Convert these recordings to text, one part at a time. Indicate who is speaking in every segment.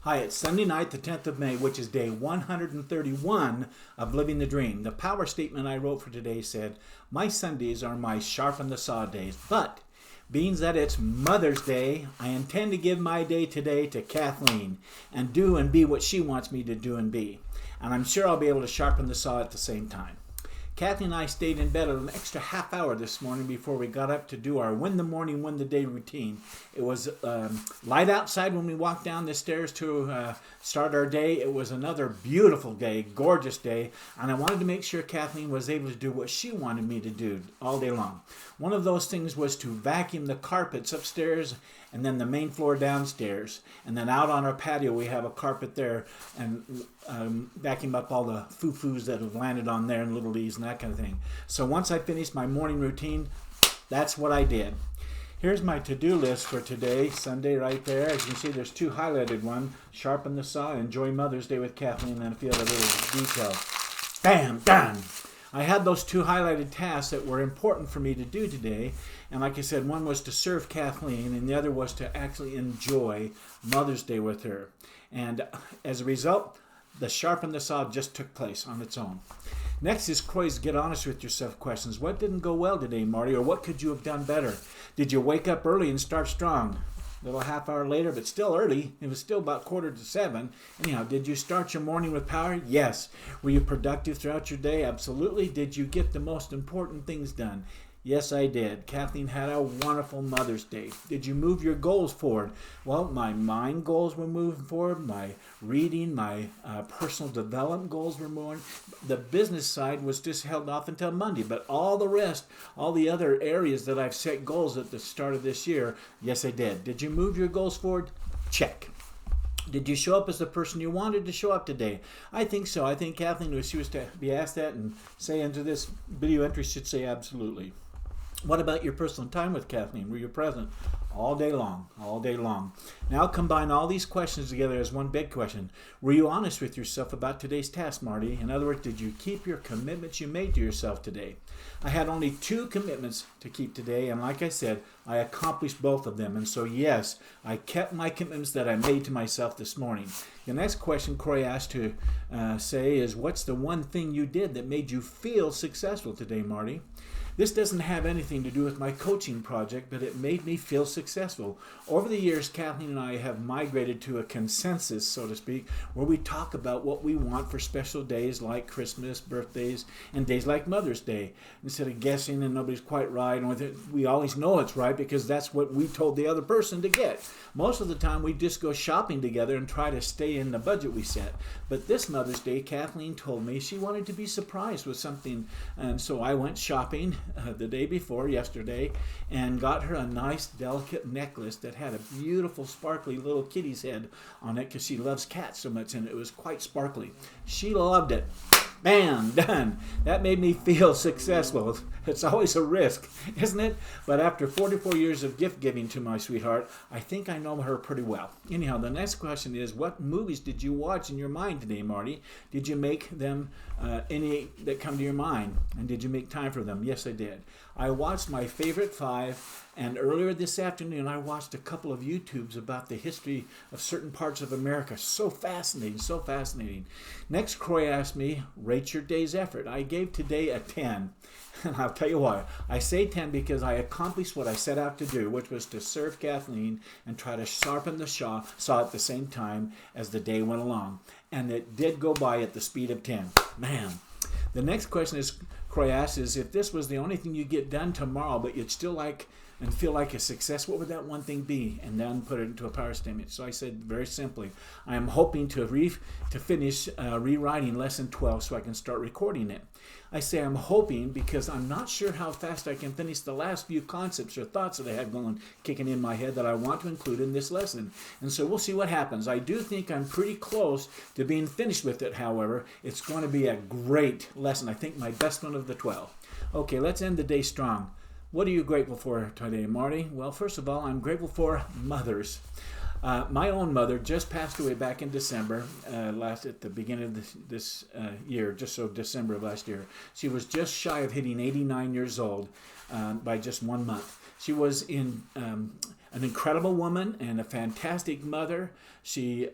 Speaker 1: Hi, it's Sunday night, the 10th of May, which is day 131 of Living the Dream. The power statement I wrote for today said, "My Sundays are my sharpen the saw days, but being that it's Mother's Day, I intend to give my day today to Kathleen and do and be what she wants me to do and be. And I'm sure I'll be able to sharpen the saw at the same time." Kathleen and I stayed in bed an extra half hour this morning before we got up to do our win the morning, win the day routine. It was light outside when we walked down the stairs to start our day. It was another beautiful day, gorgeous day, and I wanted to make sure Kathleen was able to do what she wanted me to do all day long. One of those things was to vacuum the carpets upstairs and then the main floor downstairs. And then out on our patio, we have a carpet there, and vacuum up all the foo-foos that have landed on there and little leaves and that kind of thing. So once I finished my morning routine, that's what I did. Here's my to-do list for today, Sunday, right there. As you can see, there's two highlighted ones: sharpen the saw, enjoy Mother's Day with Kathleen, and a few other little details. Bam, done. I had those two highlighted tasks that were important for me to do today. And like I said, one was to serve Kathleen, and the other was to actually enjoy Mother's Day with her. And as a result, the sharpen the saw just took place on its own. Next is Croy's Get Honest With Yourself questions. What didn't go well today, Marty? Or what could you have done better? Did you wake up early and start strong? A little half hour later, but still early. It was still about 6:45. Anyhow, did you start your morning with power? Yes. Were you productive throughout your day? Absolutely. Did you get the most important things done? Yes, I did. Kathleen had a wonderful Mother's Day. Did you move your goals forward? Well, my mind goals were moving forward. My reading, my personal development goals were moving. The business side was just held off until Monday. But all the rest, all the other areas that I've set goals at the start of this year, yes, I did. Did you move your goals forward? Check. Did you show up as the person you wanted to show up today? I think so. I think Kathleen, if she was to be asked that and say into this video entry, should say absolutely. What about your personal time with Kathleen? Were you present? All day long, all day long. Now combine all these questions together as one big question. Were you honest with yourself about today's task, Marty? In other words, did you keep your commitments you made to yourself today? I had only 2 commitments to keep today, and like I said, I accomplished both of them. And so, yes, I kept my commitments that I made to myself this morning. The next question Croy asked to say is, what's the one thing you did that made you feel successful today, Marty? This doesn't have anything to do with my coaching project, but it made me feel successful. Over the years, Kathleen and I have migrated to a consensus, so to speak, where we talk about what we want for special days like Christmas, birthdays, and days like Mother's Day. Instead of guessing and nobody's quite right, and we always know it's right because that's what we told the other person to get. Most of the time, we just go shopping together and try to stay in the budget we set. But this Mother's Day, Kathleen told me she wanted to be surprised with something, and so I went shopping the day before, yesterday, and got her a nice, delicate necklace that had a beautiful, sparkly little kitty's head on it because she loves cats so much, and it was quite sparkly. She loved it. Bam, done. That made me feel successful. It's always a risk, isn't it? But after 44 years of gift giving to my sweetheart, I think I know her pretty well. Anyhow, the next question is, what movies did you watch in your mind today, Marty? Did you make them any that come to your mind? And did you make time for them? Yes, I did. I watched my favorite 5, and earlier this afternoon, I watched a couple of YouTubes about the history of certain parts of America. So fascinating, so fascinating. Next, Croy asked me, rate your day's effort. I gave today a 10. And I'll tell you why. I say 10 because I accomplished what I set out to do, which was to serve Kathleen and try to sharpen the saw at the same time as the day went along. And it did go by at the speed of 10. Man. The next question is, Croy asks, is if this was the only thing you get done tomorrow, but you'd still like and feel like a success, what would that one thing be? And then put it into a power statement. So I said very simply, I am hoping to finish rewriting lesson 12 so I can start recording it. I say I'm hoping because I'm not sure how fast I can finish the last few concepts or thoughts that I had kicking in my head that I want to include in this lesson. And so we'll see what happens. I do think I'm pretty close to being finished with it, however. It's going to be a great lesson. I think my best one of the 12. Okay, let's end the day strong. What are you grateful for today, Marty? Well, first of all, I'm grateful for mothers. My own mother just passed away back in December, at the beginning of this year, just so December of last year. She was just shy of hitting 89 years old by just 1 month. She was an incredible woman and a fantastic mother. She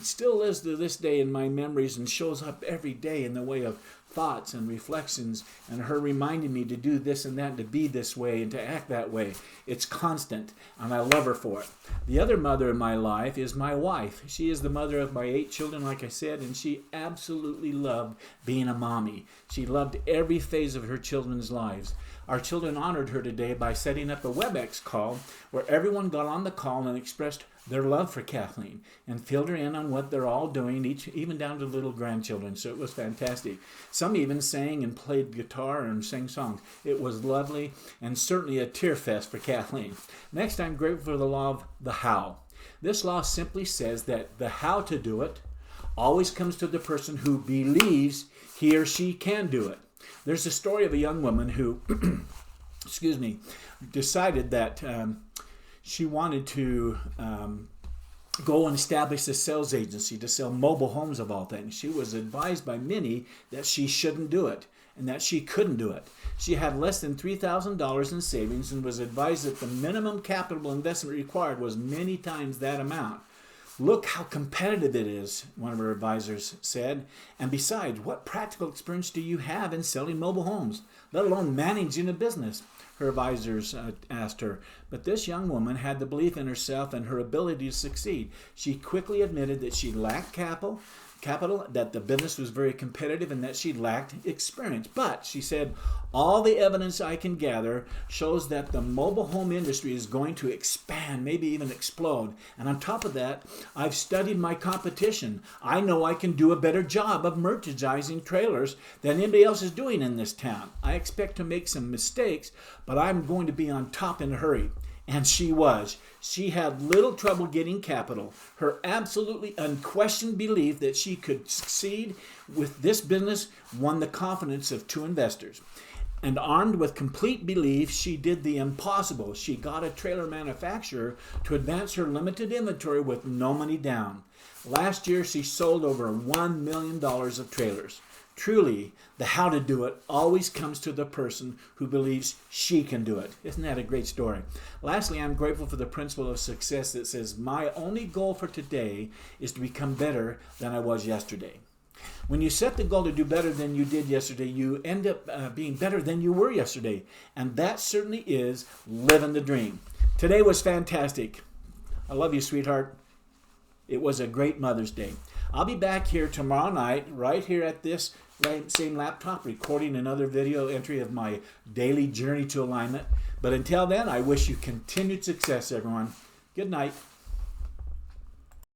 Speaker 1: still lives to this day in my memories and shows up every day in the way of thoughts and reflections, and her reminding me to do this and that, and to be this way and to act that way. It's constant, and I love her for it. The other mother in my life is my wife. She is the mother of my 8 children, like I said, and she absolutely loved being a mommy. She loved every phase of her children's lives. Our children honored her today by setting up a WebEx call where everyone got on the call and expressed their love for Kathleen and filled her in on what they're all doing, even down to little grandchildren. So it was fantastic. Some even sang and played guitar and sang songs. It was lovely and certainly a tear fest for Kathleen. Next, I'm grateful for the law of the how. This law simply says that the how to do it always comes to the person who believes he or she can do it. There's a story of a young woman who, decided that she wanted to go and establish a sales agency to sell mobile homes of all things. She was advised by many that she shouldn't do it and that she couldn't do it. She had less than $3,000 in savings and was advised that the minimum capital investment required was many times that amount. Look how competitive it is, one of her advisors said. And besides, what practical experience do you have in selling mobile homes, let alone managing a business? Her advisors asked her. But this young woman had the belief in herself and her ability to succeed. She quickly admitted that she lacked capital, that the business was very competitive, and that she lacked experience. But she said, all the evidence I can gather shows that the mobile home industry is going to expand, maybe even explode. And on top of that, I've studied my competition. I know I can do a better job of merchandising trailers than anybody else is doing in this town. I expect to make some mistakes, but I'm going to be on top in a hurry. And she was. She had little trouble getting capital. Her absolutely unquestioned belief that she could succeed with this business won the confidence of 2 investors. And armed with complete belief, she did the impossible. She got a trailer manufacturer to advance her limited inventory with no money down. Last year, she sold over $1 million of trailers. Truly, the how to do it always comes to the person who believes she can do it. Isn't that a great story? Lastly, I'm grateful for the principle of success that says, my only goal for today is to become better than I was yesterday. When you set the goal to do better than you did yesterday, you end up being better than you were yesterday. And that certainly is living the dream. Today was fantastic. I love you, sweetheart. It was a great Mother's Day. I'll be back here tomorrow night, right here at this same laptop, recording another video entry of my daily journey to alignment. But until then, I wish you continued success, everyone. Good night.